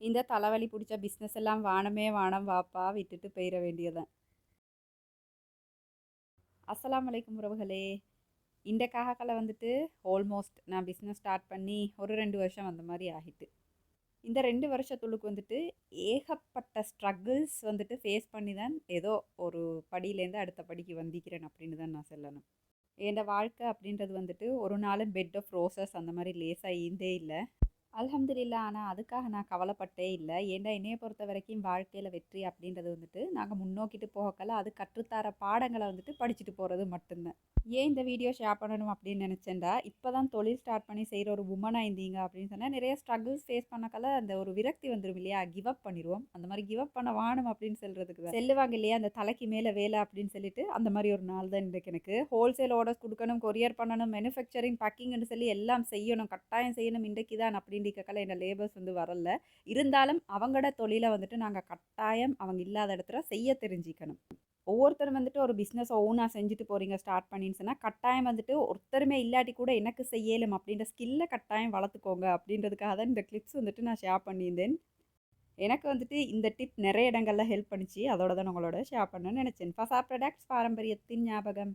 இந்த தலைவலி பிடிச்ச பிஸ்னஸ் எல்லாம் வானமே வானம் வாப்பா விட்டுட்டு போயிட வேண்டியதான். அஸ்ஸலாமு அலைக்கும் உறவுகளே. இந்த காகக்கலை வந்துட்டு ஆல்மோஸ்ட் நான் பிஸ்னஸ் ஸ்டார்ட் பண்ணி ஒரு 2 வருஷம் அந்த மாதிரி ஆகிட்டு. இந்த 2 வருஷத்துள்ளுக்கு வந்துட்டு ஏகப்பட்ட ஸ்ட்ரகிள்ஸ் வந்துட்டு ஃபேஸ் பண்ணி தான் ஏதோ ஒரு படியிலேருந்து அடுத்த படிக்கு வந்திக்கிறேன் அப்படின்னு தான் நான் சொல்லணும். என் வாழ்க்கை அப்படின்றது வந்துட்டு ஒரு நாள் பெட் ஆஃப் ரோசஸ் அந்த மாதிரி லேசாக ஈந்தே இல்லை. அல்ஹம்துலில்லா. ஆனால் அதுக்காக நான் கவலைப்பட்டே இல்லை. ஏன்டா என்னைய பொறுத்த வரைக்கும் வாழ்க்கையில் வெற்றி அப்படின்றது வந்துட்டு நாங்கள் முன்னோக்கிட்டு போகக்கல அது கற்றுத்தர பாடங்களை வந்துட்டு படிச்சுட்டு போகிறது மட்டும்தான். ஏன் இந்த வீடியோ ஷேர் பண்ணணும் அப்படின்னு நினச்சேன்டா, இப்போ தான் தொழில் ஸ்டார்ட் பண்ணி செய்கிற ஒரு உமனாக இருந்தீங்க அப்படின்னு சொன்னால் நிறைய ஸ்ட்ரகிள்ஸ் ஃபேஸ் பண்ணக்கல அந்த ஒரு விரக்தி வந்துடும் இல்லையா, கிவ் அப் பண்ணிடுவோம். அந்த மாதிரி கிவ் அப் பண்ண வாணும் அப்படின்னு சொல்கிறதுக்கு தான் செல்லுவாங்க இல்லையா, அந்த தலைக்கு மேலே வேலை அப்படின்னு சொல்லிட்டு அந்த மாதிரி ஒரு நாள் தான் இன்றைக்கு. எனக்கு ஹோல்சேல் ஆர்டர்ஸ் கொடுக்கணும், கொரியர் பண்ணணும், மேனுஃபேக்சரிங் பேக்கிங்னு சொல்லி எல்லாம் செய்யணும், கட்டாயம் செய்யணும் இன்றைக்கு தான் அப்படின்றிக்கல என்ன லேபர்ஸ் வந்து வரல. இருந்தாலும் அவங்களோட தொழிலை வந்துட்டு நாங்கள் கட்டாயம் அவங்க இல்லாத இடத்துல செய்ய தெரிஞ்சிக்கணும். ஒவ்வொருத்தரும் வந்துட்டு ஒரு பிஸ்னஸ் ஓனாக செஞ்சுட்டு போகிறீங்க ஸ்டார்ட் பண்ணின்னு சொன்னால் கட்டாயம் வந்துட்டு ஒருத்தருமே இல்லாட்டி கூட எனக்கு செய்யலும் அப்படின்ற ஸ்கில்லை கட்டாயம் வளர்த்துக்கோங்க அப்படின்றதுக்காக தான் இந்த கிளிப்ஸ் வந்துட்டு நான் ஷேர் பண்ணியிருந்தேன். எனக்கு வந்துட்டு இந்த டிப் நிறைய இடங்களில் ஹெல்ப் பண்ணிச்சு. அதோட தான் உங்களோட ஷேர் பண்ணணும்னு நினச்சேன். ஃபசா ப்ராடக்ட்ஸ், பாரம்பரியத்தின் ஞாபகம்.